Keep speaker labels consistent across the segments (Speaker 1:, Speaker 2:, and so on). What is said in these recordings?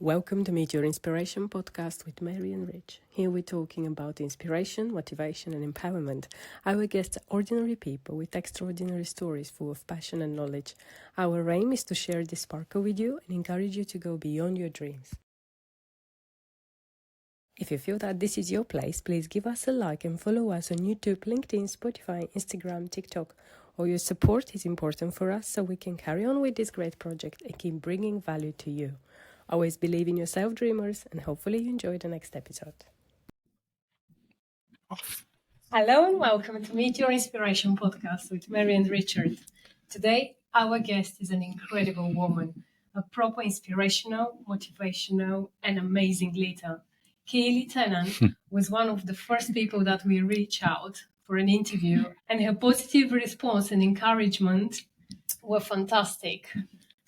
Speaker 1: Welcome to Meet Your Inspiration podcast with Mary and Rich. Here we're talking about inspiration, motivation and empowerment. Our guests are ordinary people with extraordinary stories full of passion and knowledge. Our aim is to share this sparkle with you and encourage you to go beyond your dreams. If you feel that this is your place, please give us a like and follow us on YouTube, LinkedIn, Spotify, Instagram, TikTok. All your support is important for us so we can carry on with this great project and keep bringing value to you. Always believe in yourself, dreamers, and hopefully you enjoy the next episode. Hello and welcome to Meet Your Inspiration podcast with Mary and Richard. Today, our guest is an incredible woman, a proper inspirational, motivational, and amazing leader. Keeley Tennant was one of the first people that we reached out for an interview, and her positive response and encouragement were fantastic.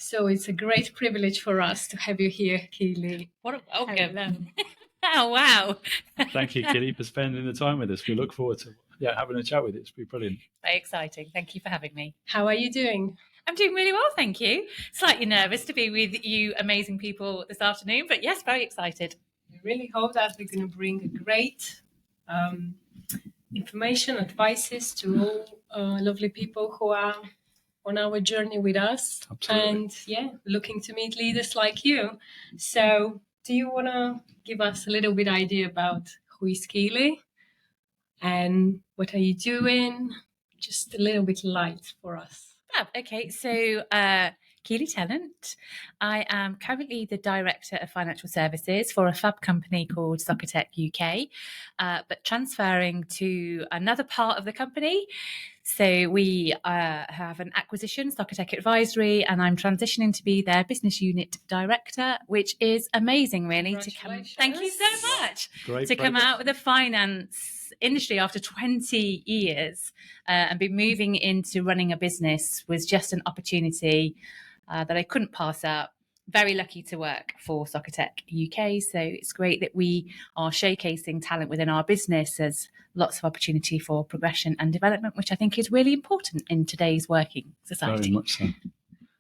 Speaker 1: So it's a great privilege for us to have you here, Keely.
Speaker 2: What a welcome. Oh, wow.
Speaker 3: Thank you, Keely, for spending the time with us. We look forward to having a chat with you. It's been brilliant.
Speaker 2: Very exciting. Thank you for having me.
Speaker 1: How are you doing?
Speaker 2: I'm doing really well, thank you. Slightly nervous to be with you amazing people this afternoon, but yes, very excited.
Speaker 1: I really hope that we're going to bring a great information, advices to all lovely people who are on our journey with us.
Speaker 3: Absolutely.
Speaker 1: And looking to meet leaders like you. So do you want to give us a little bit idea about who is Keely and what are you doing? Just a little bit light for us.
Speaker 2: Oh, okay, so Keely Tennant. I am currently the Director of Financial Services for a fab company called Socotec UK, but transferring to another part of the company. So we have an acquisition, Socotec Advisory, and I'm transitioning to be their business unit director, which is amazing, really. Thank you so much.
Speaker 3: Great
Speaker 2: come out of the finance industry after 20 years and be moving into running a business was just an opportunity that I couldn't pass up. Very lucky to work for Socotec UK. So it's great that we are showcasing talent within our business as lots of opportunity for progression and development, which I think is really important in today's working society.
Speaker 3: Very much so.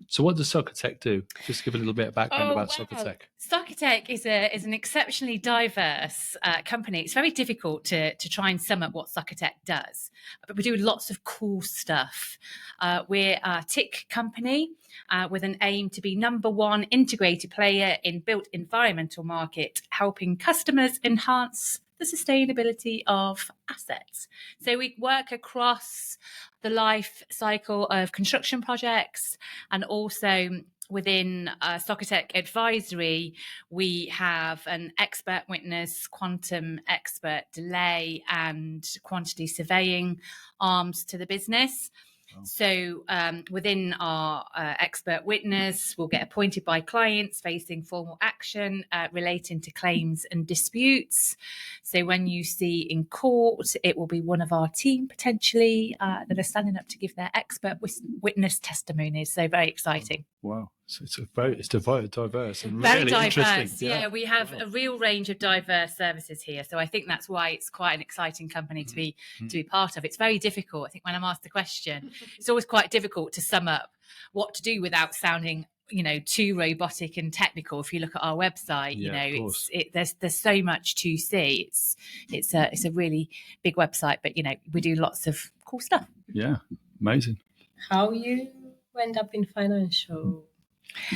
Speaker 3: So what does Socotec do? Just give a little bit of background about Socotec.
Speaker 2: Socotec is an exceptionally diverse company. It's very difficult to try and sum up what Socotec does, but we do lots of cool stuff. We're a TIC company with an aim to be number one integrated player in built environmental market, helping customers enhance the sustainability of assets. So we work across the life cycle of construction projects, and also within Socotec Advisory, we have an expert witness, quantum expert delay and quantity surveying arms to the business. So within our expert witness, we'll get appointed by clients facing formal action relating to claims and disputes. So when you see in court, it will be one of our team potentially that are standing up to give their expert witness testimonies. So very exciting.
Speaker 3: Wow. So it's diverse and
Speaker 2: very
Speaker 3: really
Speaker 2: diverse.
Speaker 3: interesting.
Speaker 2: Yeah, we have a real range of diverse services here. So I think that's why it's quite an exciting company to be part of. It's very difficult. I think when I'm asked the question, it's always quite difficult to sum up what to do without sounding, too robotic and technical. If you look at our website, there's so much to see. It's a really big website, but we do lots of cool stuff.
Speaker 3: Yeah, amazing.
Speaker 1: How you end up in financial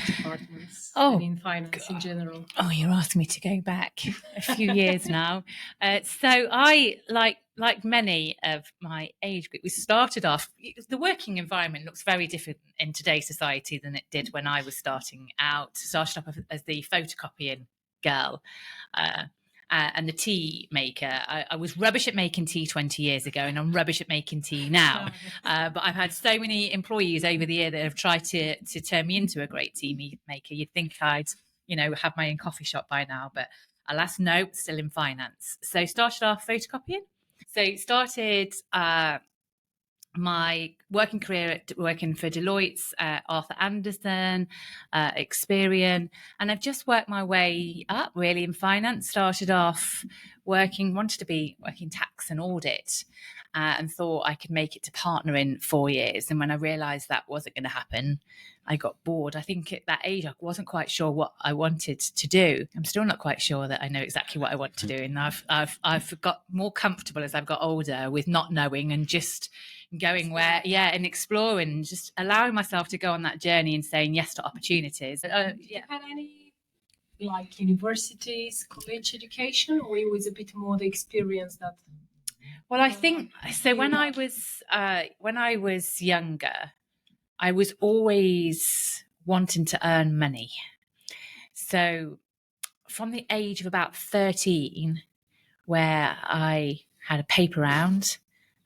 Speaker 1: departments and in finance in general?
Speaker 2: Oh, you're asking me to go back a few years now. So I, like many of my age group, we started off, the working environment looks very different in today's society than it did when I was starting out. Started off as the photocopying girl. And the tea maker. I was rubbish at making tea 20 years ago, and I'm rubbish at making tea now. But I've had so many employees over the year that have tried to turn me into a great tea maker. You'd think I'd, have my own coffee shop by now, but alas, no, still in finance. So started off photocopying. So started my working career working for Deloitte's, Arthur Andersen, Experian, and I've just worked my way up really in finance. Started off wanted to be working tax and audit, and thought I could make it to partner in 4 years. And when I realised that wasn't going to happen, I got bored. I think at that age, I wasn't quite sure what I wanted to do. I'm still not quite sure that I know exactly what I want to do. And I've got more comfortable as I've got older with not knowing and just going where, and exploring, just allowing myself to go on that journey and saying yes to opportunities.
Speaker 1: Have you had any like universities, college education, or it was a bit more the experience that?
Speaker 2: Well, I think so. When I was younger, I was always wanting to earn money. So from the age of about 13, where I had a paper round,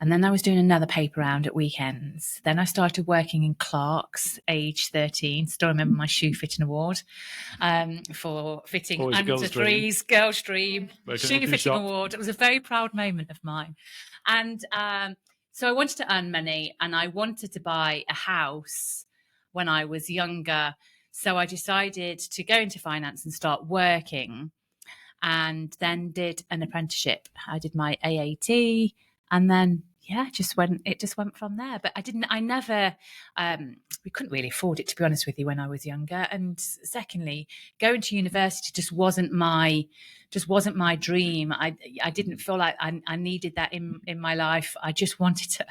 Speaker 2: and then I was doing another paper round at weekends. Then I started working in Clark's, age 13. Still remember my shoe fitting award for fitting
Speaker 3: Always
Speaker 2: under threes, girls' dream, shoe fitting award. It was a very proud moment of mine. And so I wanted to earn money, and I wanted to buy a house when I was younger. So I decided to go into finance and start working, and then did an apprenticeship. I did my AAT, and then it just went from there. But we couldn't really afford it, to be honest with you, when I was younger. And secondly, going to university just wasn't my dream. I didn't feel like I needed that in my life. I just wanted to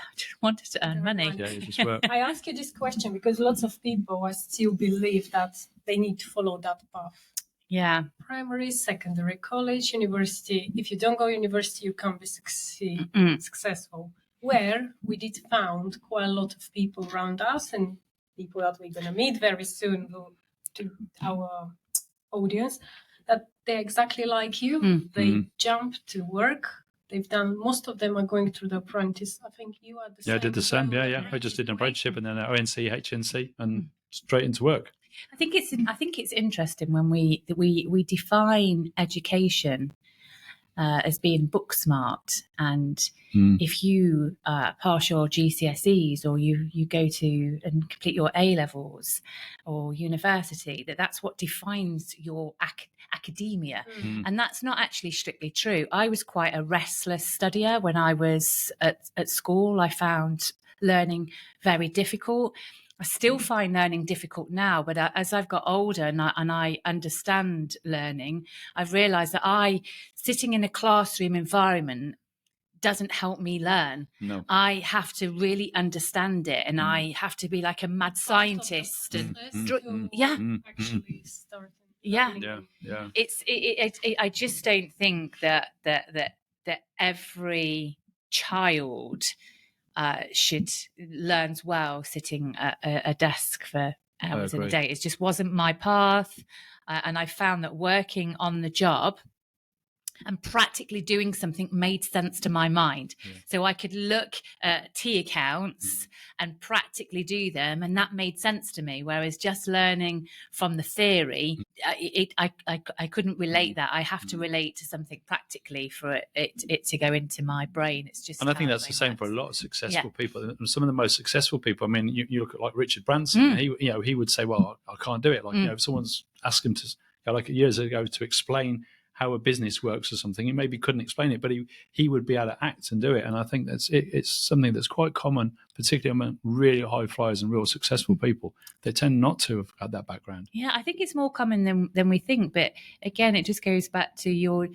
Speaker 2: earn money.
Speaker 3: Yeah, you just work.
Speaker 1: I ask you this question because lots of people still believe that they need to follow that path.
Speaker 2: Yeah.
Speaker 1: Primary, secondary, college, university. If you don't go university, you can't be successful. Where we did found quite a lot of people around us and people that we're going to meet very soon to our audience, that they're exactly like you. They jump to work. They've done, most of them are going through the apprentice. I think you are the same.
Speaker 3: Yeah, I did the same. Yeah. I just did an apprenticeship and then ONC, HNC, and straight into work.
Speaker 2: I think it's interesting when we define education as being book smart, and if you pass your GCSEs or you go to and complete your A levels or university, that's what defines your academia, and that's not actually strictly true. I was quite a restless studier when I was at school. I found learning very difficult. I still find learning difficult now, but as I've got older and I understand learning, I've realised that sitting in a classroom environment doesn't help me learn.
Speaker 3: No.
Speaker 2: I have to really understand it, and I have to be like a mad scientist.
Speaker 1: Actually starting.
Speaker 2: Yeah. I just don't think that every child learns well sitting at a desk for hours in a day. It just wasn't my path, and I found that working on the job and practically doing something made sense to my mind. So I could look at T accounts and practically do them, and that made sense to me. Whereas just learning from the theory, I couldn't relate that. I have to relate to something practically for it to go into my brain. It's just,
Speaker 3: and I think that's the same for a lot of successful people. Some of the most successful people. I mean, you look at like Richard Branson. He would say, "Well, I can't do it." Like if someone's asked him to, like years ago, to explain how a business works or something, he maybe couldn't explain it, but he would be able to act and do it. And I think it's something that's quite common, particularly among really high flyers and real successful people. They tend not to have had that background.
Speaker 2: Yeah, I think it's more common than we think. But again, it just goes back to your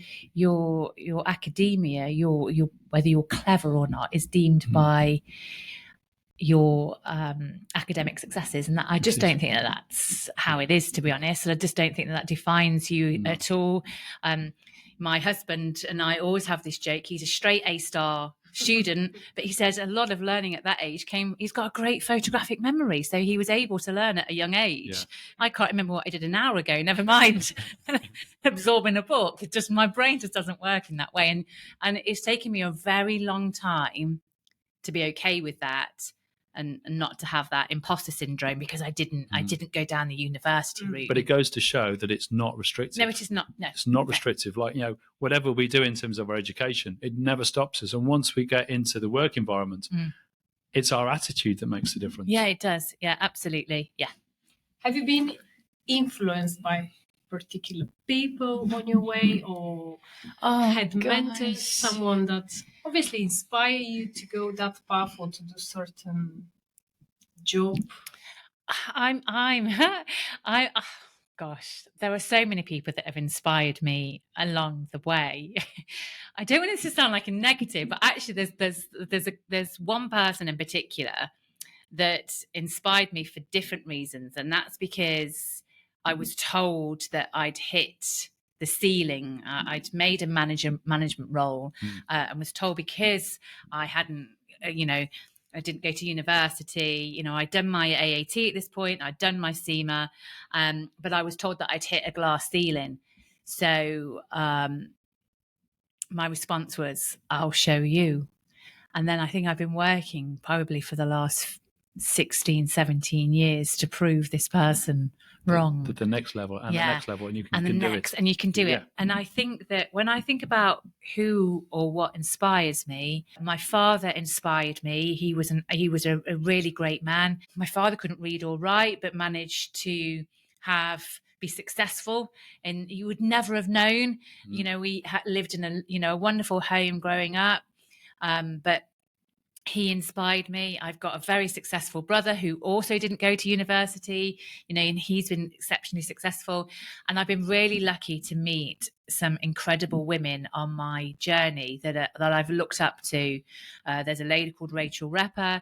Speaker 2: academia, your whether you're clever or not is deemed by your academic successes, and that I just don't think that's how it is, to be honest. And I just don't think that defines you at all. My husband and I always have this joke. He's a straight A-star student, but he says a lot of learning at that age he's got a great photographic memory, so he was able to learn at a young age. I can't remember what I did an hour ago, never mind absorbing a book. My brain just doesn't work in that way, and it's taken me a very long time to be okay with that. And not to have that imposter syndrome, because I didn't go down the university route.
Speaker 3: But it goes to show that it's not restrictive.
Speaker 2: No, it is not. No,
Speaker 3: it's not restrictive. Like, whatever we do in terms of our education, it never stops us. And once we get into the work environment, it's our attitude that makes the difference.
Speaker 2: Yeah, it does. Yeah, absolutely. Yeah.
Speaker 1: Have you been influenced by particular people on your way, or had mentors, someone that obviously inspire you to go that path or to do certain job?
Speaker 2: I, oh, gosh, there are so many people that have inspired me along the way. I don't want it to sound like a negative, but actually, there's one person in particular that inspired me for different reasons, and that's because I was told that I'd hit the ceiling. I'd made a management role, and was told because I hadn't, I didn't go to university. I'd done my AAT at this point. I'd done my SEMA, but I was told that I'd hit a glass ceiling. So my response was, "I'll show you." And then I think I've been working probably for the last 16, 17 years to prove this person wrong.
Speaker 3: The next level and the next level, and you can, do it.
Speaker 2: And you can do it. And I think that when I think about who or what inspires me, my father inspired me. He was a really great man. My father couldn't read or write, but managed to be successful, and you would never have known. We lived in a wonderful home growing up. But he inspired me. I've got a very successful brother who also didn't go to university, and he's been exceptionally successful. And I've been really lucky to meet some incredible women on my journey that I've looked up to. There's a lady called Rachel Repper.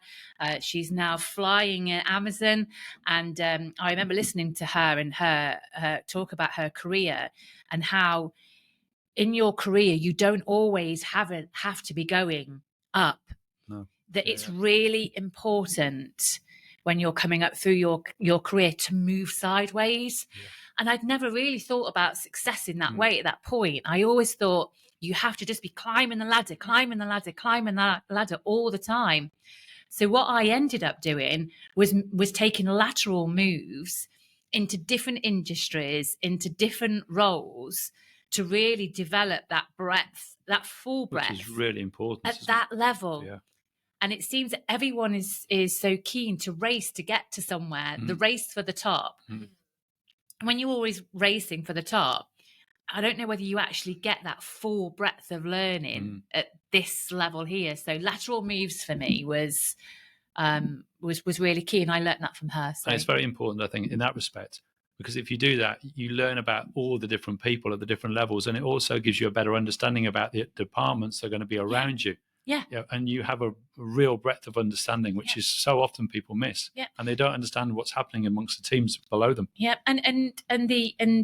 Speaker 2: She's now flying at Amazon. And I remember listening to her and her talk about her career and how in your career, you don't always have to be going up.
Speaker 3: No.
Speaker 2: That it's really important when you're coming up through your career to move sideways. Yeah. And I'd never really thought about success in that way at that point. I always thought you have to just be climbing the ladder all the time. So what I ended up doing was taking lateral moves into different industries, into different roles, to really develop that breadth, that full breadth.
Speaker 3: Which is really important.
Speaker 2: At that level.
Speaker 3: Yeah.
Speaker 2: And it seems that everyone is so keen to race to get to somewhere, the race for the top. When you're always racing for the top, I don't know whether you actually get that full breadth of learning at this level here. So lateral moves for me was really key, and I learned that from her. So.
Speaker 3: And it's very important, I think, in that respect. Because if you do that, you learn about all the different people at the different levels, and it also gives you a better understanding about the departments that are going to be around you.
Speaker 2: Yeah.
Speaker 3: And you have a real breadth of understanding, which is so often people miss.
Speaker 2: Yeah.
Speaker 3: And they don't understand what's happening amongst the teams below them.
Speaker 2: Yeah. And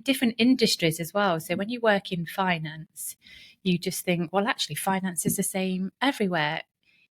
Speaker 2: different industries as well. So when you work in finance, you just think, well, actually, finance is the same everywhere.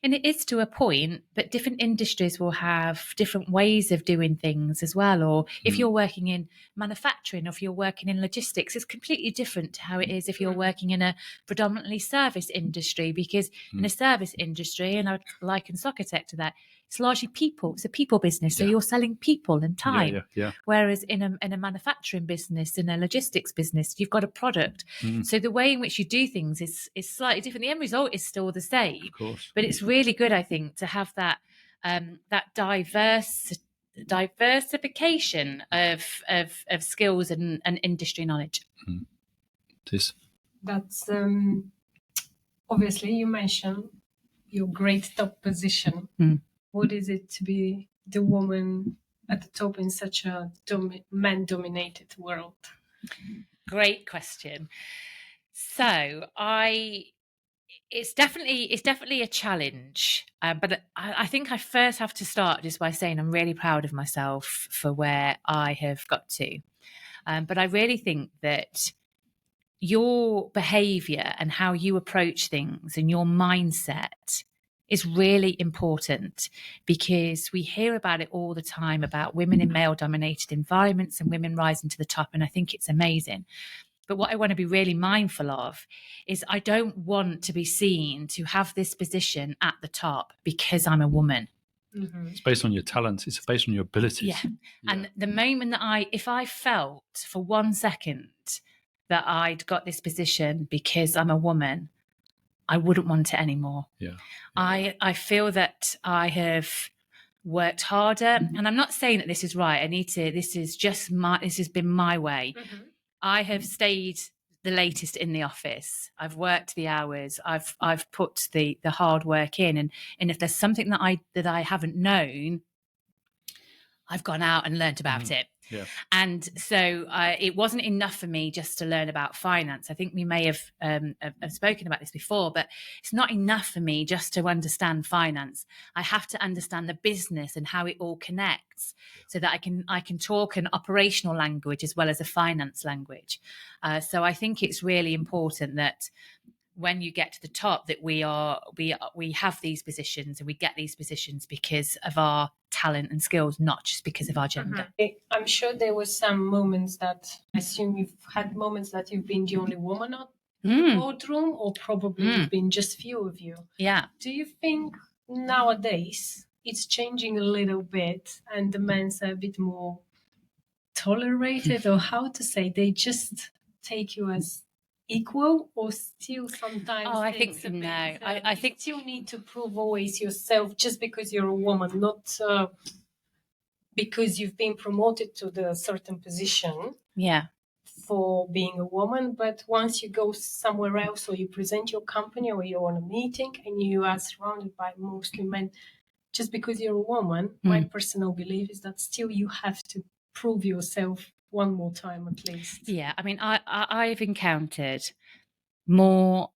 Speaker 2: And it is to a point, but different industries will have different ways of doing things as well. Or if you're working in manufacturing, or if you're working in logistics, it's completely different to how it is if you're working in a predominantly service industry. Because in a service industry, and I'd liken Socotec to that, it's largely people. It's a people business. So you're selling people and time.
Speaker 3: Yeah.
Speaker 2: Whereas in a manufacturing business, in a logistics business, you've got a product. So the way in which you do things is slightly different. The end result is still the same.
Speaker 3: Of course.
Speaker 2: But it's really good, I think, to have that diversification of skills and industry knowledge.
Speaker 1: That's obviously you mentioned your great top position. What is it to be the woman at the top in such a man-dominated world?
Speaker 2: Great question. So it's definitely a challenge, but I think I first have to start just by saying I'm really proud of myself for where I have got to. But I really think that your behavior and how you approach things and your mindset is really important, because we hear about it all the time about women in male-dominated environments and women rising to the top, and I think it's amazing. But what I want to be really mindful of is I don't want to be seen to have this position at the top because I'm a woman.
Speaker 3: It's based on your talents. It's based on your abilities.
Speaker 2: Yeah. And the moment that if I felt for 1 second that I'd got this position because I'm a woman, I wouldn't want it anymore.
Speaker 3: Yeah.
Speaker 2: I feel that I have worked harder, and I'm not saying that this is right. This has been my way. I have stayed the latest in the office. I've worked the hours. I've put the hard work in, and if there's something that I haven't known, I've gone out and learnt about it.
Speaker 3: Yeah.
Speaker 2: And so it wasn't enough for me just to learn about finance. I think we may have spoken about this before, but it's not enough for me just to understand finance. I have to understand the business and how it all connects, so that I can talk an operational language as well as a finance language. So I think it's really important that when you get to the top, that we have these positions, and we get these positions because of our talent and skills, not just because of our gender.
Speaker 1: I'm sure there were some moments that, I assume you've had moments that you've been the only woman on the boardroom, or probably it's been just few of you.
Speaker 2: Yeah.
Speaker 1: Do you think nowadays it's changing a little bit and the men's are a bit more tolerated, or how to say, they just take you as equal, or still sometimes?
Speaker 2: I think I think
Speaker 1: you still need to prove always yourself just because you're a woman, not because you've been promoted to the certain position for being a woman. But once you go somewhere else, or you present your company, or you're on a meeting and you are surrounded by mostly men, just because you're a woman, my personal belief is that still you have to prove yourself one more time at least.
Speaker 2: Yeah, I mean, I've encountered more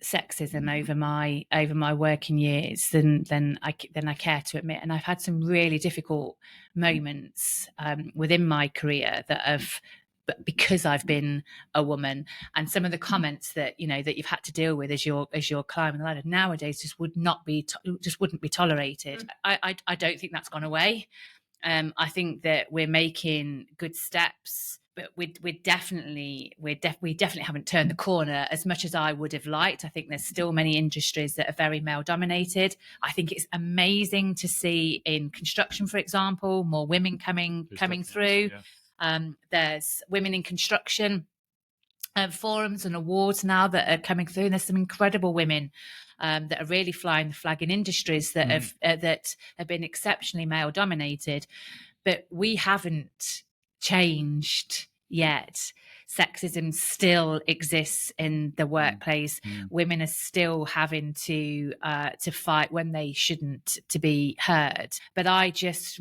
Speaker 2: sexism over my working years than I care to admit, and I've had some really difficult moments within my career that have, because I've been a woman, and some of the comments that that you've had to deal with as you're climbing the ladder nowadays just wouldn't be tolerated. I don't think that's gone away. I think that we're making good steps, but we definitely haven't turned the corner as much as I would have liked. I think there's still many industries that are very male dominated. I think it's amazing to see in construction, for example, more women coming through.
Speaker 3: Yeah.
Speaker 2: There's women in construction forums and awards now that are coming through, and there's some incredible women that are really flying the flag in industries that have been exceptionally male dominated, but we haven't changed yet. Sexism still exists in the workplace. Women are still having to fight when they shouldn't, to be heard. But I just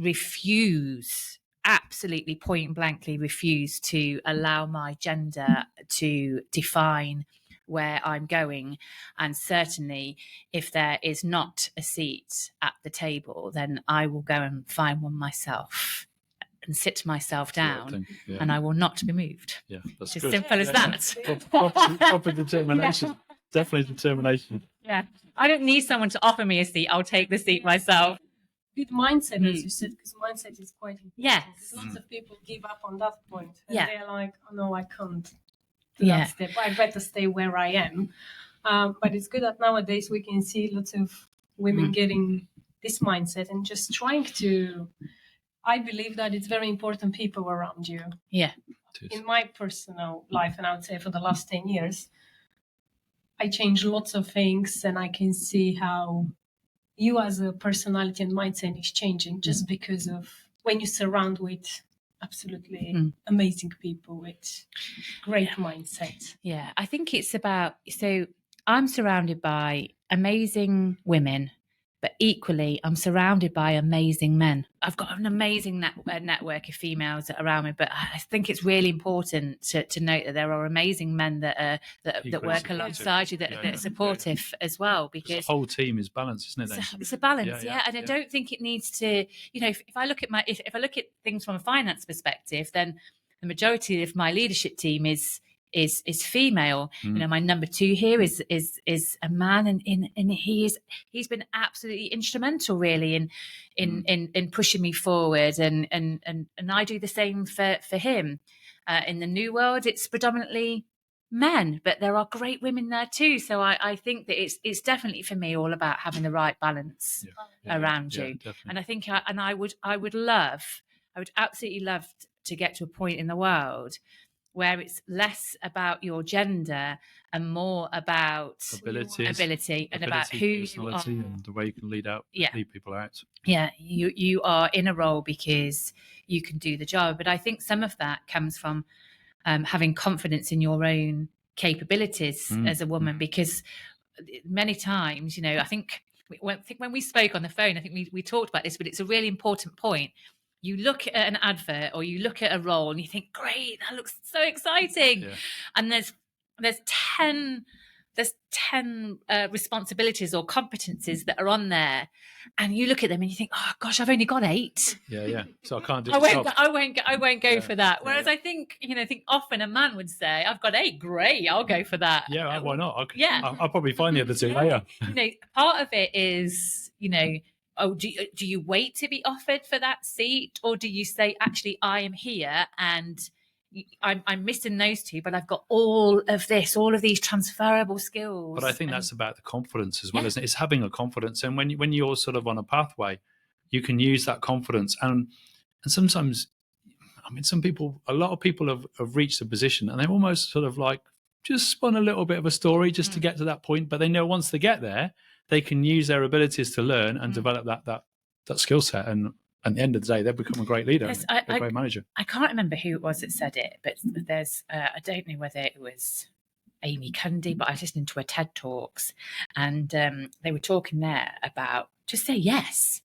Speaker 2: absolutely point blankly refuse to allow my gender to define where I'm going. And certainly if there is not a seat at the table, then I will go and find one myself and sit myself down, and I will not be moved.
Speaker 3: Yeah, that's
Speaker 2: it's
Speaker 3: good.
Speaker 2: as simple as that.
Speaker 3: Proper determination.
Speaker 2: Yeah.
Speaker 3: Definitely determination.
Speaker 2: Yeah, I don't need someone to offer me a seat. I'll take the seat myself.
Speaker 1: Good mindset, as you said, because mindset is quite important.
Speaker 2: Yes.
Speaker 1: Lots of people give up on that point. And they're like, oh no, I can't do
Speaker 2: Yeah.
Speaker 1: that step. I better stay where I am. But it's good that nowadays we can see lots of women getting this mindset and just trying to. I believe that it's very important people around you.
Speaker 2: Yeah.
Speaker 1: In my personal life, and I would say for the last 10 years, I changed lots of things, and I can see how you as a personality and mindset is changing just because of when you surround with absolutely amazing people with great mindset.
Speaker 2: Yeah, I think it's about, so I'm surrounded by amazing women, but equally I'm surrounded by amazing men. I've got an amazing network of females around me, but I think it's really important to note that there are amazing men that work alongside you, that are supportive as well. Because
Speaker 3: the whole team is balanced, isn't it?
Speaker 2: It's a balance, and I don't think it needs to. If I look at things from a finance perspective, then the majority of my leadership team is female. My number 2 here is a man, and he's been absolutely instrumental really in pushing me forward, and I do the same for him. In the new world, it's predominantly men, but there are great women there too. So I think that it's definitely for me all about having the right balance around you.
Speaker 3: Definitely.
Speaker 2: And I think I would absolutely love to get to a point in the world where it's less about your gender and more about ability and about who you are,
Speaker 3: and the way you can lead people out.
Speaker 2: Yeah, you are in a role because you can do the job. But I think some of that comes from having confidence in your own capabilities as a woman, because many times, I think when we spoke on the phone, I think we talked about this, but it's a really important point. you look at an advert or you look at a role and you think, great, that looks so exciting.
Speaker 3: Yeah.
Speaker 2: And there's 10 responsibilities or competencies that are on there, and you look at them and you think, oh gosh, I've only got 8.
Speaker 3: Yeah. So I can't do
Speaker 2: I
Speaker 3: the job.
Speaker 2: won't go for that. Whereas
Speaker 3: yeah.
Speaker 2: I think often a man would say, I've got 8, great, I'll go for that.
Speaker 3: Yeah, why not?
Speaker 2: Yeah.
Speaker 3: I'll probably find the other 2 later.
Speaker 2: Part of it is, oh, do you wait to be offered for that seat, or do you say, actually, I am here and I'm missing those 2, but I've got all of these transferable skills.
Speaker 3: But I think that's about the confidence as well, isn't it? It's having a confidence. And when you're sort of on a pathway, you can use that confidence. And sometimes, I mean, a lot of people have reached a position and they've almost sort of like just spun a little bit of a story just to get to that point. But they know once they get there, they can use their abilities to learn and develop that skill set. And at the end of the day, they've become a great leader, a great manager.
Speaker 2: I can't remember who it was that said it, but there's, I don't know whether it was Amy Cundy, but I was listening to her TED Talks, and they were talking there about just say yes.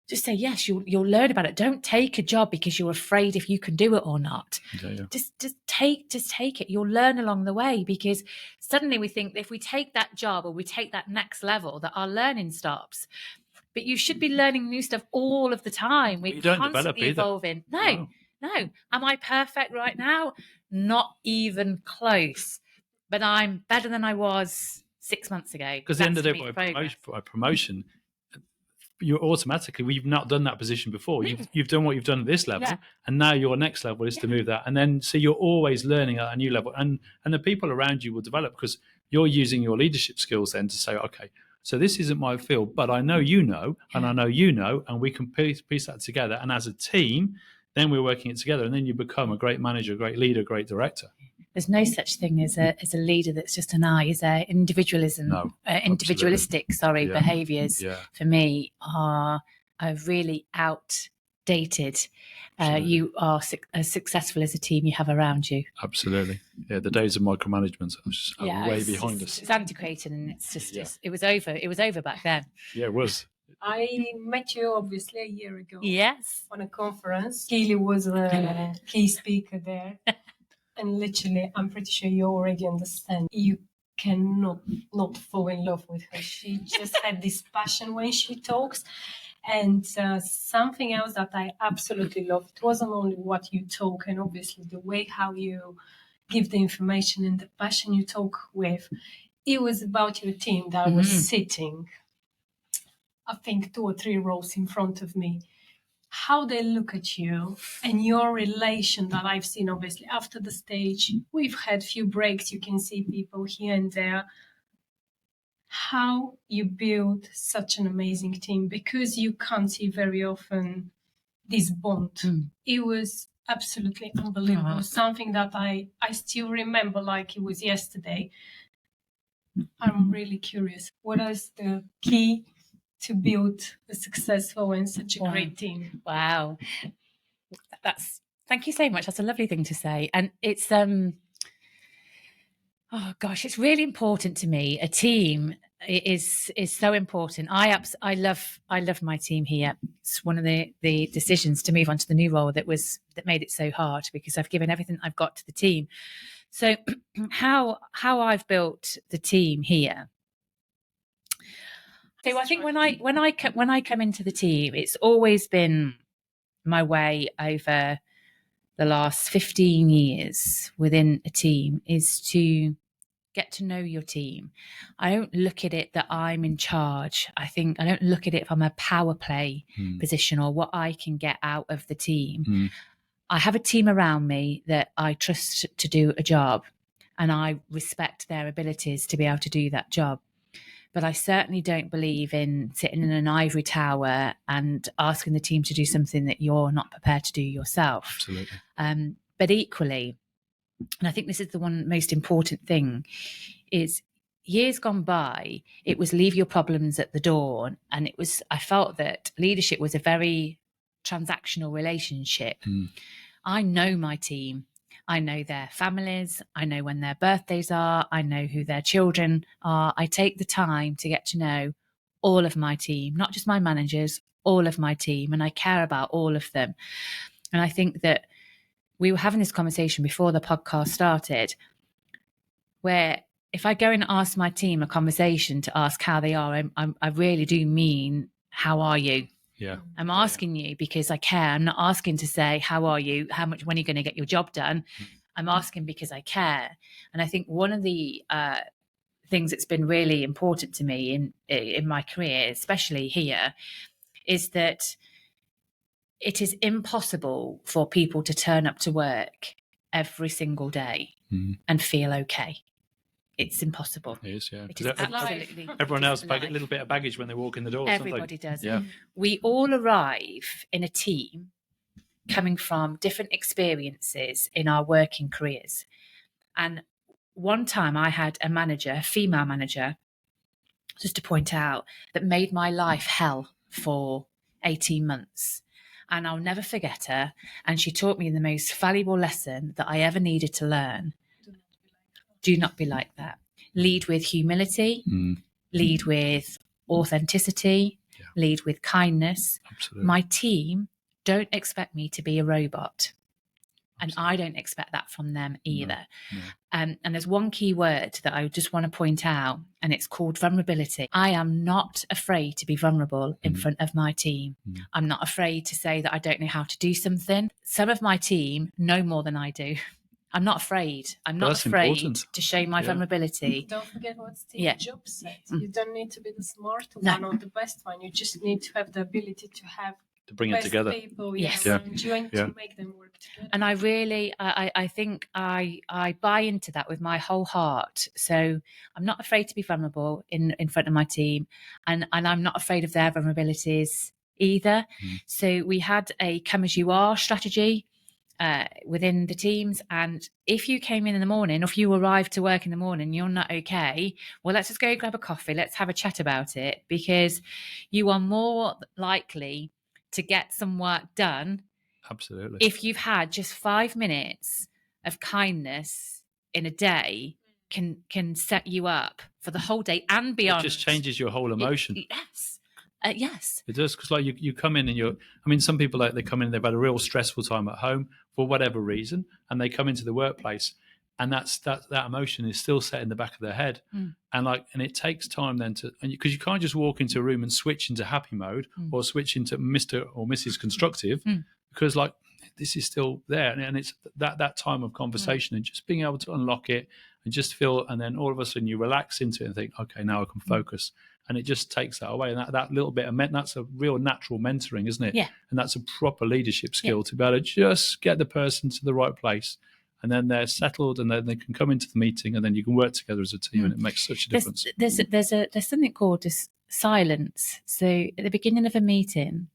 Speaker 2: Just say yes. You'll learn about it. Don't take a job because you're afraid if you can do it or not.
Speaker 3: Yeah.
Speaker 2: Just take it. You'll learn along the way, because suddenly we think if we take that job or we take that next level that our learning stops. But you should be learning new stuff all of the time. We're constantly evolving. No. Am I perfect right now? Not even close. But I'm better than I was 6 months ago.
Speaker 3: Because at the end of the day, by promotion, you're automatically, we've not done that position before. You've done what you've done at this level, and now your next level is to move that. And then, so you're always learning at a new level. And the people around you will develop, because you're using your leadership skills then to say, okay, so this isn't my field, but I know you know, and I know you know, and we can piece that together. And as a team, then we're working it together, and then you become a great manager, a great leader, a great director.
Speaker 2: There's no such thing as a leader that's just an I. Is there? Individualistic behaviours for me are really outdated. You are as successful as a team you have around you.
Speaker 3: Absolutely. Yeah, the days of micromanagement are way behind us.
Speaker 2: It's antiquated, and it's just it was over. It was over back then.
Speaker 3: Yeah, it was.
Speaker 1: I met you obviously a year ago.
Speaker 2: Yes.
Speaker 1: On a conference. Keely was a key speaker there. And literally, I'm pretty sure you already understand. You cannot not fall in love with her. She just had this passion when she talks. And something else that I absolutely loved, it wasn't only what you talk, and obviously the way how you give the information and the passion you talk with. It was about your team that was sitting, I think, 2 or 3 rows in front of me. How they look at you and your relation that I've seen, obviously, after the stage. We've had few breaks. You can see people here and there. How you build such an amazing team, because you can't see very often this bond. It was absolutely unbelievable. Something that I still remember like it was yesterday. I'm really curious. What is the key to build a successful and such a great team?
Speaker 2: Wow. Thank you so much. That's a lovely thing to say. And it's, it's really important to me. A team is so important. I love my team here. It's one of the decisions to move on to the new role that made it so hard, because I've given everything I've got to the team. So how I've built the team here. So I think when I come into the team, it's always been my way over the last 15 years within a team is to get to know your team. I don't look at it that I'm in charge. I don't look at it from a power play position or what I can get out of the team. I have a team around me that I trust to do a job, and I respect their abilities to be able to do that job. But I certainly don't believe in sitting in an ivory tower and asking the team to do something that you're not prepared to do yourself.
Speaker 3: Absolutely.
Speaker 2: But equally, and I think this is the one most important thing, is years gone by, it was leave your problems at the door. And I felt that leadership was a very transactional relationship. I know my team. I know their families. I know when their birthdays are. I know who their children are. I take the time to get to know all of my team, not just my managers, all of my team, and I care about all of them. And I think that we were having this conversation before the podcast started, where if I go and ask my team a conversation to ask how they are, I really do mean, how are you?
Speaker 3: Yeah.
Speaker 2: I'm asking you because I care. I'm not asking to say, how are you? When are you going to get your job done? I'm asking because I care. And I think one of the things that's been really important to me in my career, especially here, is that it is impossible for people to turn up to work every single day and feel okay. It's impossible.
Speaker 3: It is, yeah.
Speaker 2: It is absolutely.
Speaker 3: Everyone else a little bit of baggage when they walk in the door.
Speaker 2: Everybody does.
Speaker 3: Yeah.
Speaker 2: We all arrive in a team coming from different experiences in our working careers. And one time I had a manager, a female manager, just to point out, that made my life hell for 18 months. And I'll never forget her. And she taught me the most valuable lesson that I ever needed to learn. Do not be like that. Lead with humility, lead with authenticity, lead with kindness.
Speaker 3: Absolutely.
Speaker 2: My team don't expect me to be a robot. And I don't expect that from them either.
Speaker 3: No.
Speaker 2: And there's one key word that I just want to point out, and it's called vulnerability. I am not afraid to be vulnerable in front of my team. I'm not afraid to say that I don't know how to do something. Some of my team know more than I do. I'm not afraid. I'm not afraid
Speaker 3: important.
Speaker 2: to show my vulnerability.
Speaker 1: Don't forget what Steve Jobs said. You don't need to be the smart one or the best one. You just need to have the ability to
Speaker 3: bring it together.
Speaker 1: People,
Speaker 2: around
Speaker 1: you and to make them work together.
Speaker 2: And I really, I think I buy into that with my whole heart. So I'm not afraid to be vulnerable in front of my team, and I'm not afraid of their vulnerabilities either. So we had a come as you are strategy within the teams, and if you came in the morning, or if you arrived to work in the morning, you're not okay, well, let's just go grab a coffee, let's have a chat about it, because you are more likely to get some work done.
Speaker 3: Absolutely.
Speaker 2: If you've had just 5 minutes of kindness in a day, can set you up for the whole day and beyond.
Speaker 3: It just changes your whole emotion.
Speaker 2: Yes. Yes,
Speaker 3: it does, because like you come in and some people, like, they come in, they've had a real stressful time at home for whatever reason, and they come into the workplace, and that emotion is still set in the back of their head, and it takes time then because you can't just walk into a room and switch into happy mode or switch into Mr. or Mrs. Constructive, because like this is still there, and it's that time of conversation and just being able to unlock it and just feel, and then all of a sudden you relax into it and think, okay, now I can focus. And it just takes that away. And that little bit of that's a real natural mentoring, isn't it?
Speaker 2: Yeah.
Speaker 3: And that's a proper leadership skill to be able to just get the person to the right place. And then they're settled, and then they can come into the meeting, and then you can work together as a team, and it makes such a difference.
Speaker 2: There's something called this silence. So at the beginning of a meeting,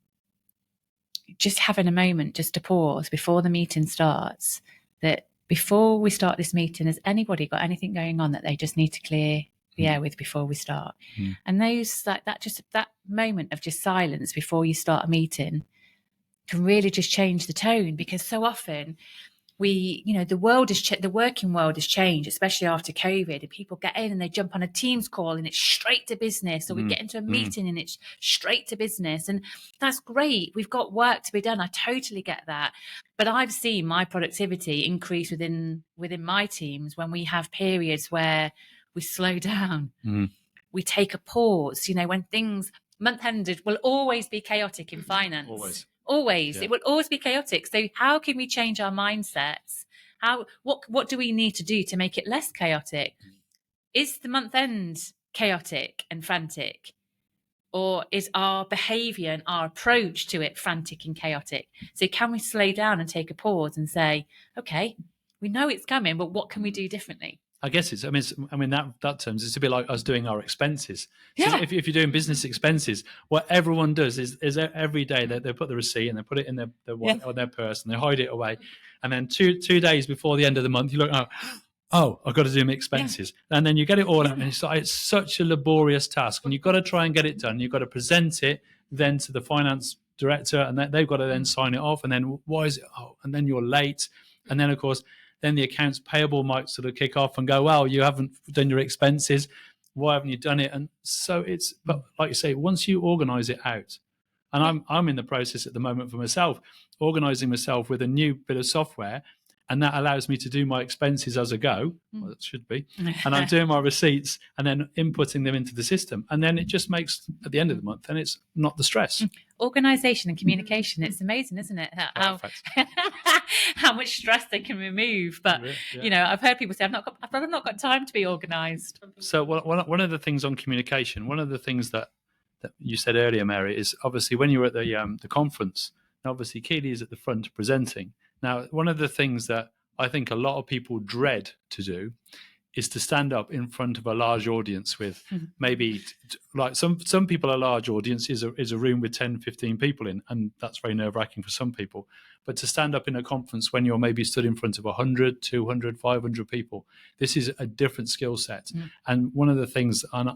Speaker 2: just having a moment just to pause before the meeting starts, that before we start this meeting, has anybody got anything going on that they just need to clear the air with before we start? And that moment of just silence before you start a meeting can really just change the tone, because so often the working world has changed, especially after COVID, and people get in and they jump on a Teams call and it's straight to business, or we get into a meeting and it's straight to business, and that's great. We've got work to be done. I totally get that. But I've seen my productivity increase within my teams when we have periods where we slow down, we take a pause. When things month-ended will always be chaotic in finance. Always. Yeah. It will always be chaotic. So how can we change our mindsets? What do we need to do to make it less chaotic? Is the month end chaotic and frantic? Or is our behaviour and our approach to it frantic and chaotic? So can we slow down and take a pause and say, okay, we know it's coming, but what can we do differently?
Speaker 3: I guess that terms, it's a bit like us doing our expenses.
Speaker 2: Yeah.
Speaker 3: So if you're doing business expenses, what everyone does is every day they put the receipt and they put it in their wallet or their purse, and they hide it away. And then two days before the end of the month, you look, oh, I've got to do my expenses. Yeah. And then you get it all out, and it's such a laborious task, and you've got to try and get it done. You've got to present it then to the finance director, and they've got to then sign it off. And then why is it? Oh, and then you're late. And then, of course, then the accounts payable might sort of kick off and go, well, you haven't done your expenses. Why haven't you done it? And so it's, but like you say, once you organize it out, and I'm in the process at the moment for myself, organizing myself with a new bit of software, and that allows me to do my expenses as I go. Well, it should be. And I'm doing my receipts and then inputting them into the system. And then it just makes, at the end of the month, and it's not the stress.
Speaker 2: Organisation and communication, it's amazing, isn't it? How much stress they can remove. But, you know, I've heard people say, I've not got time to be organised.
Speaker 3: So one of the things on communication, one of the things that you said earlier, Mary, is obviously when you were at the conference, obviously Keely is at the front presenting. Now, one of the things that I think a lot of people dread to do is to stand up in front of a large audience with maybe, like some people, a large audience is a room with 10, 15 people in, and that's very nerve-wracking for some people. But to stand up in a conference when you're maybe stood in front of 100, 200, 500 people, this is a different skill set. And one of the things, and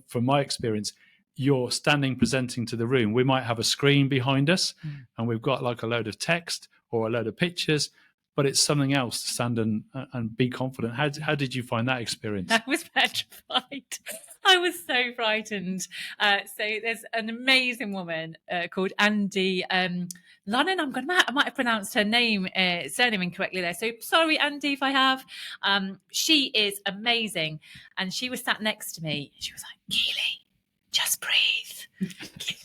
Speaker 3: from my experience, you're standing presenting to the room. We might have a screen behind us and we've got like a load of text or a load of pictures, but it's something else to stand and be confident. How did you find that experience?
Speaker 2: I was petrified. I was so frightened. So there's an amazing woman called Andy Lonan. I might have pronounced her surname incorrectly there. So sorry, Andy, if I have. She is amazing. And she was sat next to me. She was like, Keely, just breathe.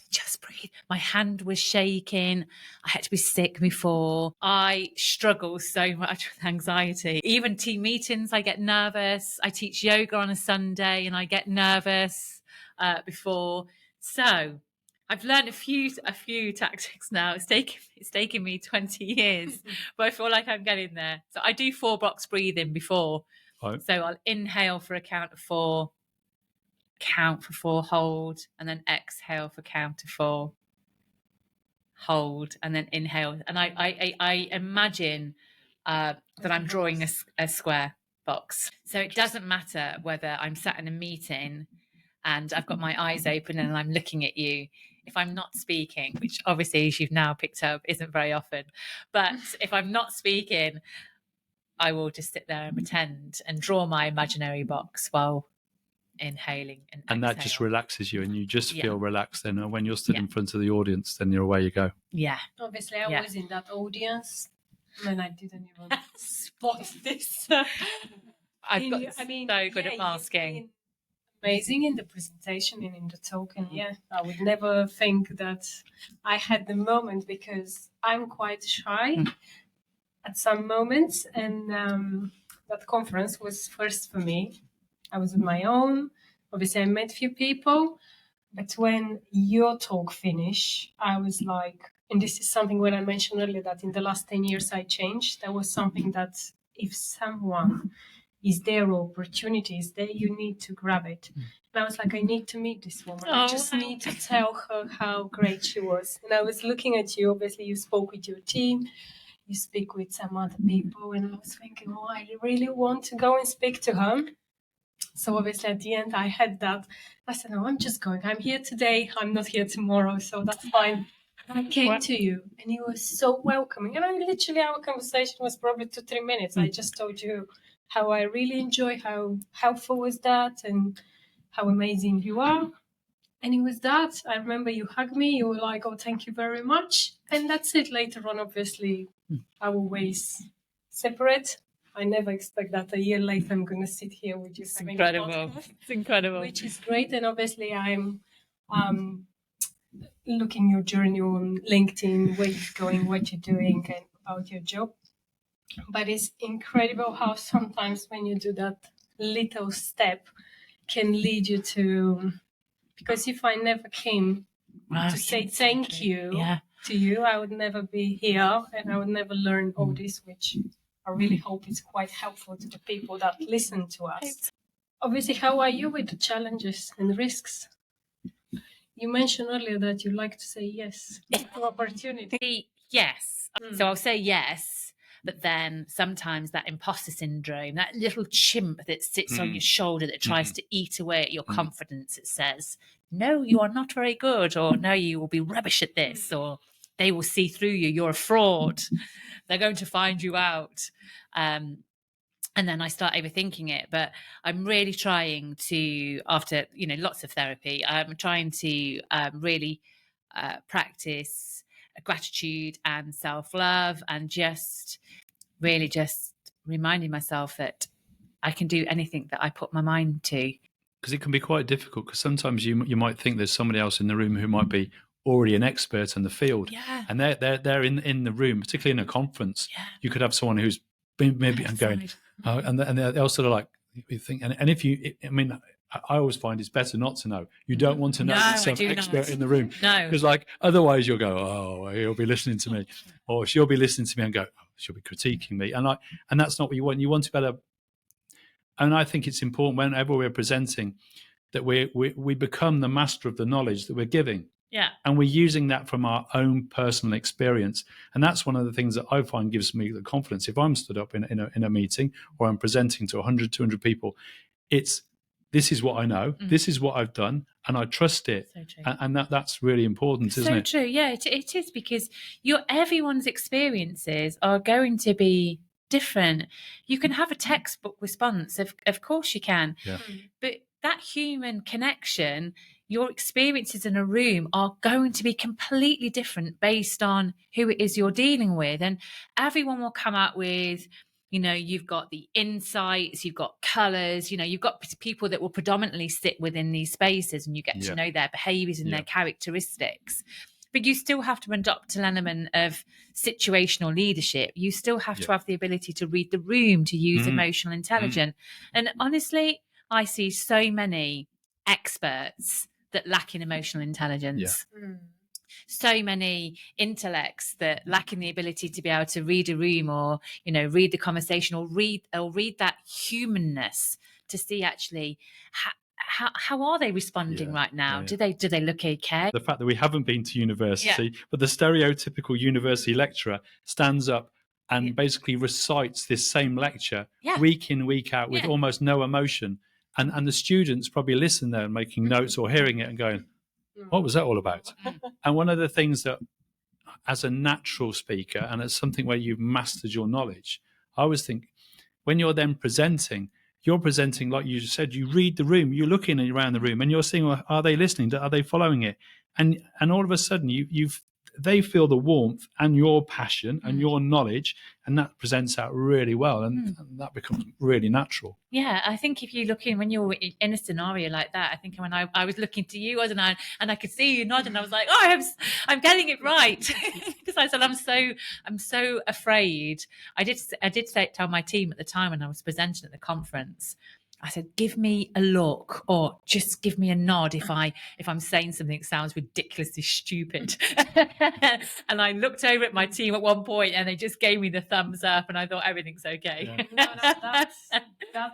Speaker 2: Just breathe. My hand was shaking. I had to be sick before. I struggle so much with anxiety. Even team meetings, I get nervous. I teach yoga on a Sunday and I get nervous before. So I've learned a few tactics now. It's taken me 20 years, but I feel like I'm getting there. So I do 4-box breathing before. Right. So I'll inhale for a count of 4. Count for 4, hold, and then exhale for count of 4, hold, and then inhale. And I imagine that I'm drawing a square box. So it doesn't matter whether I'm sat in a meeting and I've got my eyes open and I'm looking at you. If I'm not speaking, which obviously, as you've now picked up, isn't very often, but if I'm not speaking, I will just sit there and pretend and draw my imaginary box while inhaling and
Speaker 3: that just relaxes you and you just feel relaxed. Then when you're stood in front of the audience, then you're away you go.
Speaker 1: Obviously I was in that audience and I didn't even spot this.
Speaker 2: I've got so good at masking.
Speaker 1: Amazing in the presentation and in the talk, and I would never think that I had the moment because I'm quite shy at some moments, and that conference was first for me. I was on my own. Obviously, I met a few people. But when your talk finished, I was like, and this is something when I mentioned earlier that in the last 10 years I changed. That was something that if someone is there or opportunity is there, you need to grab it. And I was like, I need to meet this woman. I just need to tell her how great she was. And I was looking at you. Obviously, you spoke with your team. You speak with some other people. And I was thinking, I really want to go and speak to her. So obviously at the end I had that. I said, no, I'm just going. I'm here today. I'm not here tomorrow. So that's fine. I came to you and you were so welcoming. And our conversation was probably 2-3 minutes. I just told you how I really enjoy, how helpful was that and how amazing you are. And it was that. I remember you hugged me. You were like, oh, thank you very much. And that's it. Later on, obviously, our ways separate. I never expect that a year later I'm going to sit here with you. It's
Speaker 2: incredible. It's incredible.
Speaker 1: Which is great. And obviously I'm looking your journey on LinkedIn, where you're going, what you're doing, and about your job. But it's incredible how sometimes when you do that little step can lead you to... Because if I never came to say thank you to you, I would never be here and I would never learn all this, which... I really hope it's quite helpful to the people that listen to us. Obviously, how are you with the challenges and risks? You mentioned earlier that you like to say yes to opportunity.
Speaker 2: Yes. So I'll say yes, but then sometimes that imposter syndrome, that little chimp that sits on your shoulder that tries to eat away at your confidence, it says, no, you are not very good, or no, you will be rubbish at this, or they will see through you, you're a fraud. They're going to find you out. and then I start overthinking it. But I'm really trying to, after lots of therapy, I'm trying to really practice gratitude and self-love, and just really just reminding myself that I can do anything that I put my mind to.
Speaker 3: Because it can be quite difficult, because sometimes you might think there's somebody else in the room who might be already an expert in the field, and they're in the room, particularly in a conference. You could have someone who's been maybe and going, and they're sort of like, you think, and if you, I mean, I always find it's better not to know. You don't want to know there's some expert in the room, because like otherwise you'll go, oh, he'll be listening to me, or she'll be listening to me and go, oh, she'll be critiquing me, and that's not what you want. You want to better. And I think it's important whenever we're presenting that we become the master of the knowledge that we're giving.
Speaker 2: Yeah.
Speaker 3: And we're using that from our own personal experience. And that's one of the things that I find gives me the confidence. If I'm stood up in a meeting, or I'm presenting to 100, 200 people, this is what I know, this is what I've done, and I trust it.
Speaker 2: So true.
Speaker 3: And that's really important, isn't it?
Speaker 2: So true. Yeah, it is, because everyone's experiences are going to be different. You can have a textbook response, of course you can.
Speaker 3: Yeah.
Speaker 2: But that human connection, your experiences in a room are going to be completely different based on who it is you're dealing with. And everyone will come out with, you've got the insights, you've got colours, you've got people that will predominantly sit within these spaces, and you get to know their behaviours and their characteristics. But you still have to adopt an element of situational leadership. You still have to have the ability to read the room, to use emotional intelligence. And honestly, I see so many experts that lack in emotional intelligence. So many intellects that lack in the ability to be able to read a room, or read the conversation, or read that humanness, to see actually how are they responding right now? Do they look okay?
Speaker 3: The fact that we haven't been to university, but the stereotypical university lecturer stands up and basically recites this same lecture week in, week out, with almost no emotion. And the students probably listen there and making notes, or hearing it and going, what was that all about? And one of the things that, as a natural speaker, and as something where you've mastered your knowledge, I always think when you're then presenting, you're presenting, like you just said, you read the room, you're looking around the room, and you're seeing, well, are they listening? Are they following it? And all of a sudden they feel the warmth and your passion and your knowledge, and that presents out really well, and that becomes really natural.
Speaker 2: Yeah, I think if you look when you're in a scenario like that, I think when I was looking to you, wasn't I? And I could see you nodding, I was like, oh, I'm getting it right. Because I said, I'm so afraid. I did tell my team at the time when I was presenting at the conference, I said, give me a look, or just give me a nod if I'm saying something that sounds ridiculously stupid. And I looked over at my team at one point, and they just gave me the thumbs up, and I thought everything's okay.
Speaker 1: No, that's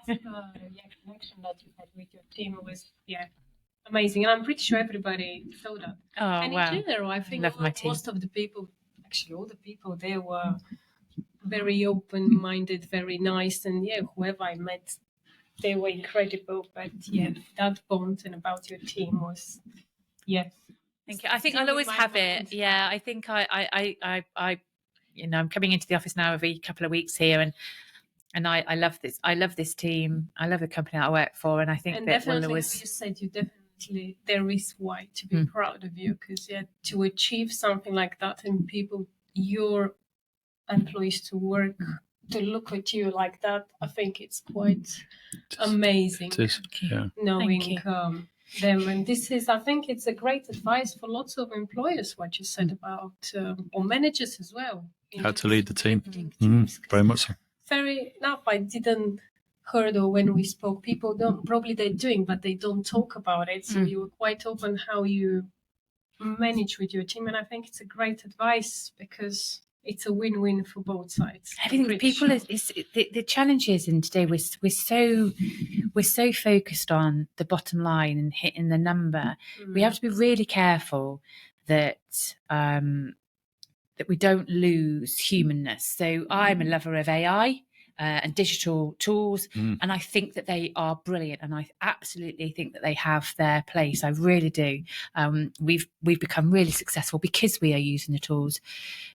Speaker 1: the connection that you had with your team was amazing, and I'm pretty sure everybody saw that.
Speaker 2: Oh,
Speaker 1: and
Speaker 2: wow.
Speaker 1: in general, I think most of the people, actually all the people there, were very open-minded, very nice, and whoever I met, they were incredible. But that bond and about your team was
Speaker 2: Thank you. I think I'll always have it. Yeah, I think I I'm coming into the office now every couple of weeks here, and I love this. I love this team. I love the company I work for, and I think that
Speaker 1: definitely, you said, there is why to be proud of you, because to achieve something like that, and people, your employees, to look at you like that, I think it's quite amazing.
Speaker 3: It is,
Speaker 1: knowing them, and this is, I think it's a great advice for lots of employers, what you said about, or managers as well.
Speaker 3: How to lead the team. Very much so.
Speaker 1: Fair enough, I didn't heard, or when we spoke, people don't, probably they're doing, but they don't talk about it. So you were quite open how you manage with your team, and I think it's a great advice, because it's a win-win for both sides.
Speaker 2: I think people the challenge is, in today we're so focused on the bottom line and hitting the number. We have to be really careful that we don't lose humanness. So I'm a lover of AI. and digital tools. And I think that they are brilliant, and I absolutely think that they have their place. I really do. We've become really successful because we are using the tools,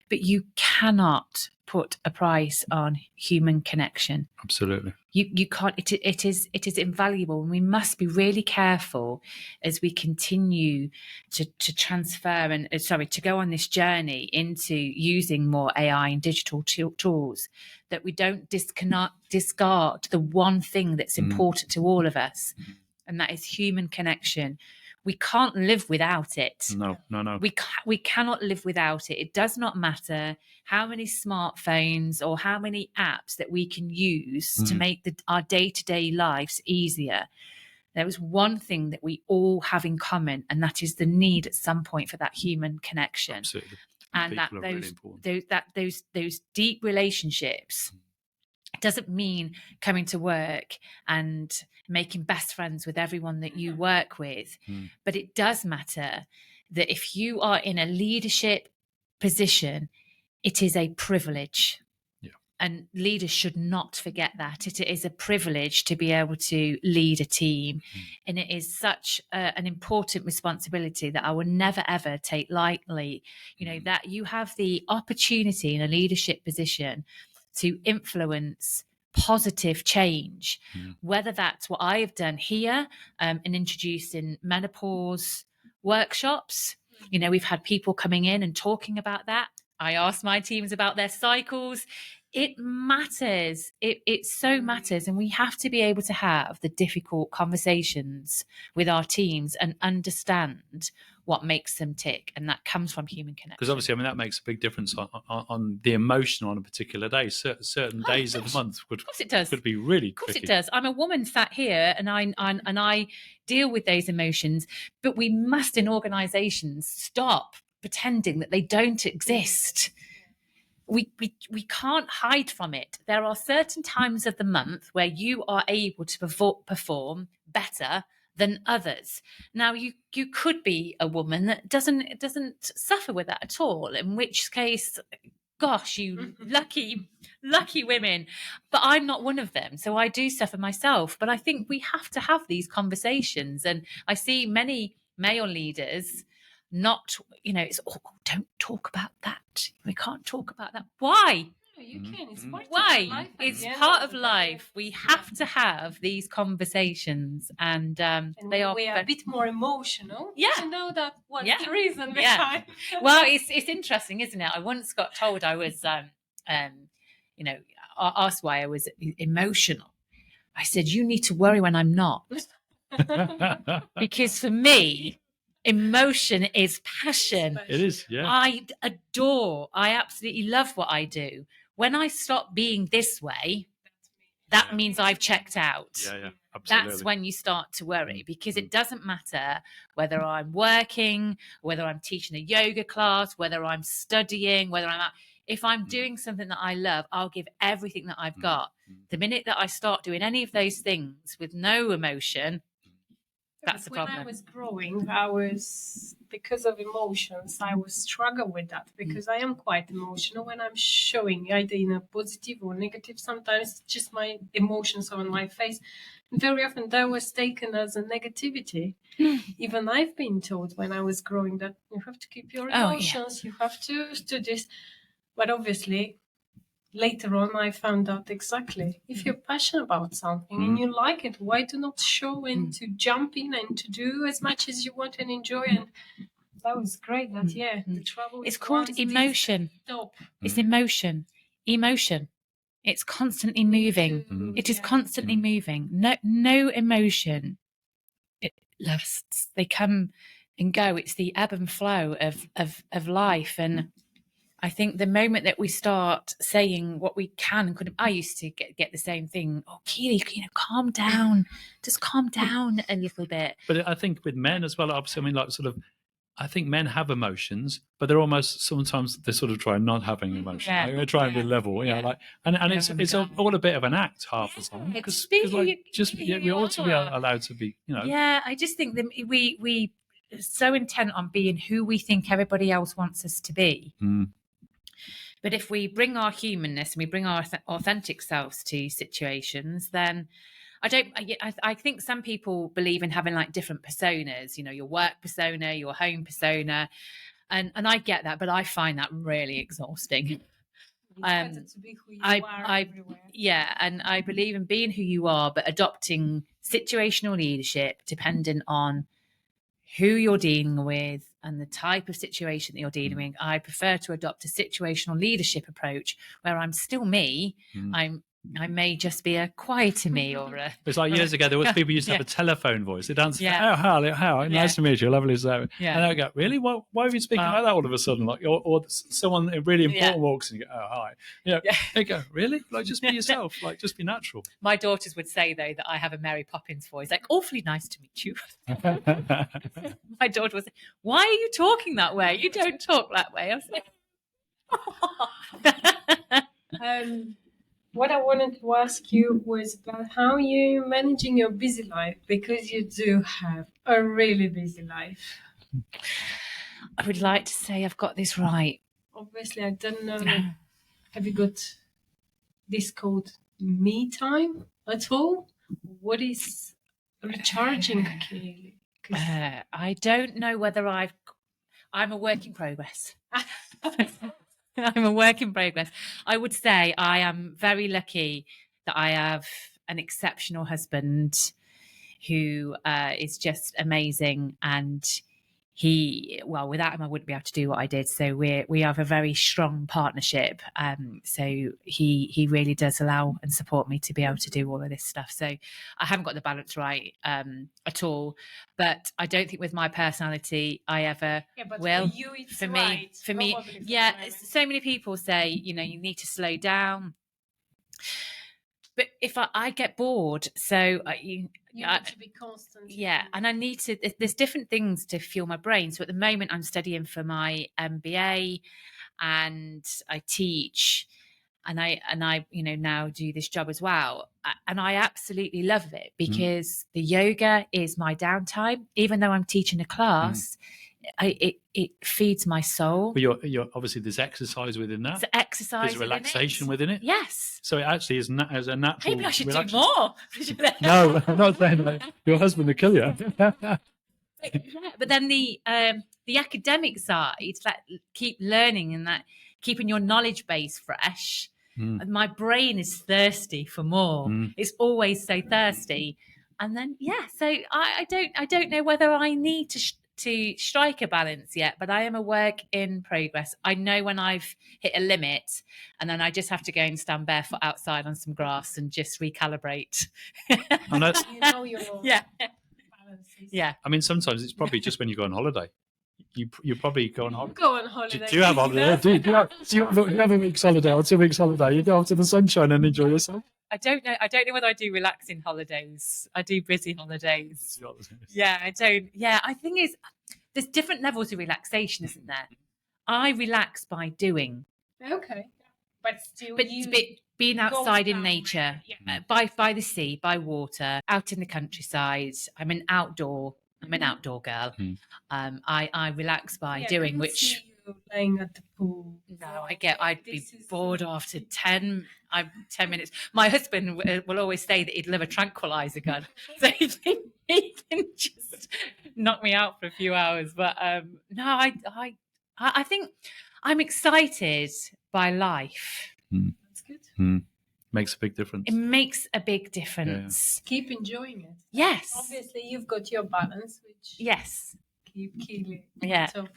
Speaker 2: but you cannot put a price on human connection.
Speaker 3: Absolutely.
Speaker 2: You can't. It is invaluable, and we must be really careful as we continue to transfer and to go on this journey into using more AI and digital tools, that we don't discard the one thing that's important to all of us, and that is human connection. We can't live without it.
Speaker 3: No.
Speaker 2: We cannot live without it. It does not matter how many smartphones or how many apps that we can use to make our day-to-day lives easier. There is one thing that we all have in common, and that is the need at some point for that human connection.
Speaker 3: Absolutely.
Speaker 2: And
Speaker 3: People
Speaker 2: that
Speaker 3: are really important.
Speaker 2: those deep relationships. It doesn't mean coming to work and making best friends with everyone that you work with, but it does matter that if you are in a leadership position, it is a privilege.
Speaker 3: Yeah.
Speaker 2: And leaders should not forget that. It is a privilege to be able to lead a team. And it is such an important responsibility that I will never, ever take lightly. You know, that you have the opportunity in a leadership position to influence positive change, whether that's what I have done here and introduced in menopause workshops. You know, we've had people coming in and talking about that. I asked my teams about their cycles. It matters. It so matters. And we have to be able to have the difficult conversations with our teams and understand what makes them tick. And that comes from human connection.
Speaker 3: Because obviously, I mean, that makes a big difference on the emotion on a particular day. Certain days of the month could be really tricky.
Speaker 2: Of course it does. I'm a woman sat here and I deal with those emotions, but we must in organisations stop pretending that they don't exist. We can't hide from it. There are certain times of the month where you are able to perform better than others. Now, you could be a woman that doesn't suffer with that at all, in which case, gosh, you lucky women. But I'm not one of them, so I do suffer myself. But I think we have to have these conversations, and I see many male leaders not, it's, don't talk about that. We can't talk about that. Why?
Speaker 1: You can. It's part
Speaker 2: Why?
Speaker 1: of life.
Speaker 2: It's part of life. We have to have these conversations, and we are
Speaker 1: a bit more emotional.
Speaker 2: Yeah.
Speaker 1: To know that what's the reason behind.
Speaker 2: Well, it's interesting, isn't it? I once got told I was, asked why I was emotional. I said, you need to worry when I'm not. Because for me, emotion is passion.
Speaker 3: It is, yeah.
Speaker 2: I absolutely love what I do. When I stop being this way, that means I've checked out.
Speaker 3: Yeah, absolutely.
Speaker 2: That's when you start to worry, because it doesn't matter whether I'm working, whether I'm teaching a yoga class, whether I'm studying, if I'm doing something that I love, I'll give everything that I've got. The minute that I start doing any of those things with no emotion, that's the problem.
Speaker 1: When I was growing, because of emotions, I was struggle with that, because I am quite emotional when I'm showing, either in a positive or negative. Sometimes it's just my emotions are on my face. And very often that was taken as a negativity. Even I've been told when I was growing that you have to keep your emotions, you have to do this. But obviously, later on, I found out exactly. If you're passionate about something and you like it, why do not show and to jump in and to do as much as you want and enjoy? And that was great. That the trouble.
Speaker 2: It's called emotion. It's emotion. Emotion. It's constantly moving. It is constantly moving. No emotion. It lasts. They come and go. It's the ebb and flow of life. And I think the moment that we start saying what we can and couldn't, I used to get the same thing. Oh, Keely, calm down. Just calm down a little bit.
Speaker 3: But I think with men as well, obviously, I mean, I think men have emotions, but they're almost sometimes they sort of try not having emotion.
Speaker 2: Yeah.
Speaker 3: They try and be level, and it's all a bit of an act half the time, because we ought to be allowed to be,
Speaker 2: Yeah, I just think that we are so intent on being who we think everybody else wants us to be. But if we bring our humanness and we bring our authentic selves to situations, then I think some people believe in having like different personas, you know, your work persona, your home persona. And I get that, but I find that really exhausting.
Speaker 1: It's better to be who you are everywhere.
Speaker 2: Yeah, and I believe in being who you are, but adopting situational leadership depending on who you're dealing with and the type of situation that you're dealing with. I prefer to adopt a situational leadership approach where I'm still me. I may just be a quieter me or a...
Speaker 3: It's like years ago, there was people used to have a telephone voice. They'd answer,
Speaker 2: Yeah.
Speaker 3: how, nice to meet you, lovely to know.
Speaker 2: Yeah.
Speaker 3: And I go, really? Why are you speaking like that all of a sudden? Like, or someone really important walks in and you go, oh, hi. You know, they go, really? Like, just be yourself. Like, just be natural.
Speaker 2: My daughters would say, though, that I have a Mary Poppins voice. Like, awfully nice to meet you. My daughter was, why are you talking that way? You don't talk that way. I was like...
Speaker 1: What I wanted to ask you was about how you're managing your busy life, because you do have a really busy life.
Speaker 2: I would like to say I've got this right.
Speaker 1: Obviously, I don't know. Have you got this called me time at all? What is recharging, Keely?
Speaker 2: I don't know whether I'm a work in progress. I'm a work in progress. I would say I am very lucky that I have an exceptional husband who is just amazing, and without him I wouldn't be able to do what I did. So we have a very strong partnership. So he really does allow and support me to be able to do all of this stuff. So I haven't got the balance right at all, but I don't think with my personality I ever will.
Speaker 1: For you, it's
Speaker 2: for
Speaker 1: right.
Speaker 2: me, so many people say, you know, you need to slow down. But if I get bored, so
Speaker 1: you need to be constant.
Speaker 2: Yeah, and I need to. There's different things to fuel my brain. So at the moment, I'm studying for my MBA, and I teach, and I you know, now do this job as well, and I absolutely love it because the yoga is my downtime. Even though I'm teaching a class, it feeds my soul.
Speaker 3: But you're obviously, there's exercise within that.
Speaker 2: There's exercise.
Speaker 3: There's relaxation within it.
Speaker 2: Yes.
Speaker 3: So it actually is as a natural.
Speaker 2: Maybe I should do more.
Speaker 3: No, I'm not saying that. Your husband will kill you.
Speaker 2: But then the academic side, that keep learning and that keeping your knowledge base fresh. My brain is thirsty for more. It's always so thirsty. And then so I don't know whether I need to strike a balance yet, but I am a work in progress. I know when I've hit a limit, and then I just have to go and stand barefoot outside on some grass and just recalibrate.
Speaker 3: And that's,
Speaker 1: You know your balances.
Speaker 2: Yeah.
Speaker 3: I mean, sometimes it's probably just when you go on holiday. You probably go on holiday.
Speaker 1: Go on holiday.
Speaker 3: Do you have holiday? Do you have a week's holiday or 2 weeks holiday? You go off to the sunshine and enjoy yourself.
Speaker 2: I don't know whether I do relaxing holidays. I do busy holidays. Yeah, I don't. Yeah, I think there's different levels of relaxation, isn't there? I relax by doing.
Speaker 1: Okay, but still,
Speaker 2: being outside in nature, by the sea, by water, out in the countryside. I'm an outdoor girl. I relax by doing, which.
Speaker 1: Laying at the pool.
Speaker 2: No, I'd be bored after 10 minutes. My husband will always say that he'd love a tranquilizer gun, so he can just knock me out for a few hours. But no, I think I'm excited by life.
Speaker 1: That's good.
Speaker 3: Makes a big difference.
Speaker 2: It makes a big difference.
Speaker 1: Yeah. Keep enjoying it.
Speaker 2: Yes.
Speaker 1: Obviously, you've got your balance, which keep Keely.
Speaker 2: Yeah.
Speaker 1: So,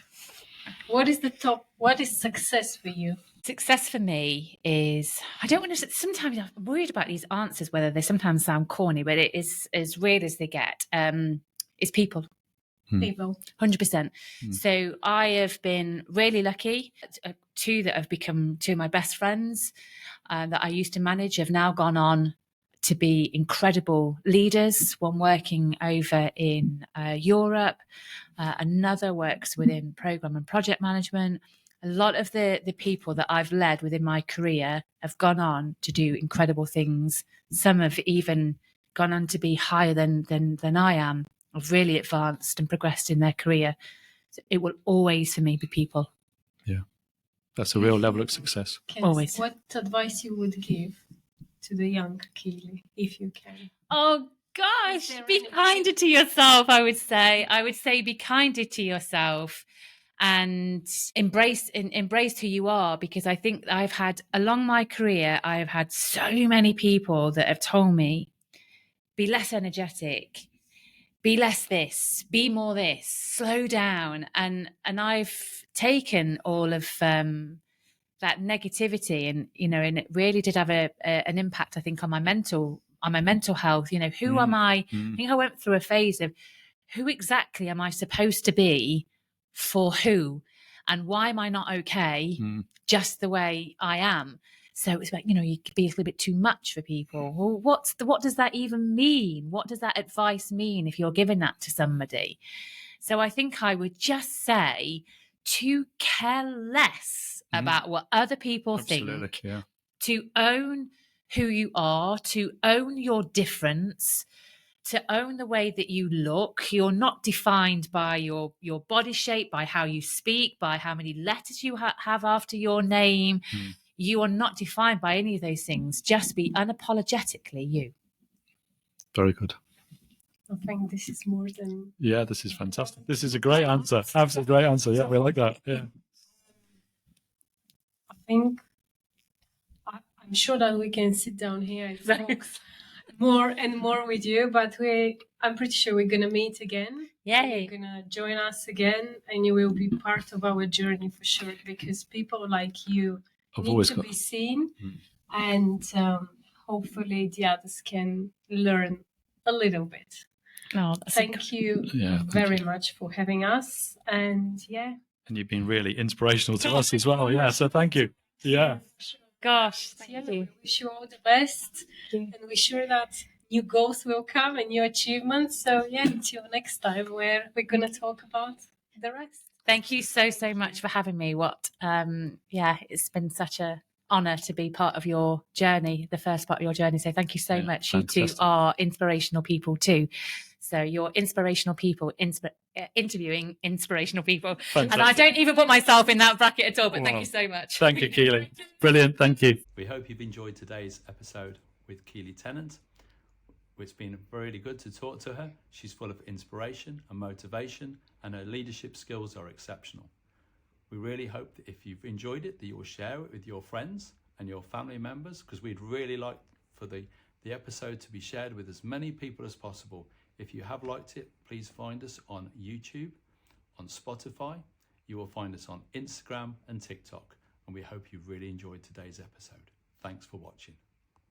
Speaker 1: what is success for you?
Speaker 2: Success for me is, I don't want to, sometimes I'm worried about these answers, whether they sometimes sound corny, but it is as real as they get. It's people.
Speaker 1: People.
Speaker 2: 100%. So I have been really lucky. Two that have become two of my best friends that I used to manage have now gone on to be incredible leaders. One working over in Europe, another works within program and project management. A lot of the people that I've led within my career have gone on to do incredible things. Some have even gone on to be higher than I am, have really advanced and progressed in their career. So it will always, for me, be people.
Speaker 3: Yeah. That's a real level of success.
Speaker 2: Always.
Speaker 1: What advice you would give to the young Keely, if you can?
Speaker 2: Oh gosh, be kinder to yourself, I would say. I would say be kinder to yourself and embrace who you are, because I think along my career, I've had so many people that have told me, be less energetic, be less this, be more this, slow down. And I've taken all of that negativity and it really did have an impact, I think, on my mental health. Who am I? I think I went through a phase of who exactly am I supposed to be for who, and why am I not okay just the way I am? So it's like, you could be a little bit too much for people. Well, what does that even mean? What does that advice mean if you're giving that to somebody? So I think I would just say to care less about what other people think,
Speaker 3: yeah.
Speaker 2: to own who you are, to own your difference, to own the way that you look. You're not defined by your body shape, by how you speak, by how many letters you have after your name. You are not defined by any of those things. Just be unapologetically you.
Speaker 3: Very good.
Speaker 1: I think this is more than...
Speaker 3: Yeah, this is fantastic. This is a great answer. Absolutely great answer. Yeah, we like that. Yeah.
Speaker 1: I think I'm sure that we can sit down here and talk more and more with you, but I'm pretty sure we're going to meet again.
Speaker 2: Yay.
Speaker 1: You're going to join us again, and you will be part of our journey for sure, because people like you need to be seen, and hopefully the others can learn a little bit.
Speaker 2: Oh,
Speaker 1: thank you very much for having us, and
Speaker 3: and you've been really inspirational to us as well. Yeah, so thank you. Yeah.
Speaker 2: Gosh, thank you.
Speaker 1: We wish you all the best, and we're sure that new goals will come and new achievements. So until next time, where we're going to talk about the rest.
Speaker 2: Thank you so much for having me. It's been such a honour to be part of your journey, the first part of your journey. So thank you so much. Fantastic. You two are inspirational people too. So you're inspirational people, interviewing inspirational people. Fantastic. And I don't even put myself in that bracket at all, but thank you so much.
Speaker 3: Thank you, Keely. Brilliant. Thank you.
Speaker 4: We hope you've enjoyed today's episode with Keeley Tennant. It's been really good to talk to her. She's full of inspiration and motivation, and her leadership skills are exceptional. We really hope that if you've enjoyed it, that you'll share it with your friends and your family members, because we'd really like for the episode to be shared with as many people as possible. If you have liked it, please find us on YouTube, on Spotify. You will find us on Instagram and TikTok. And we hope you really enjoyed today's episode. Thanks for watching.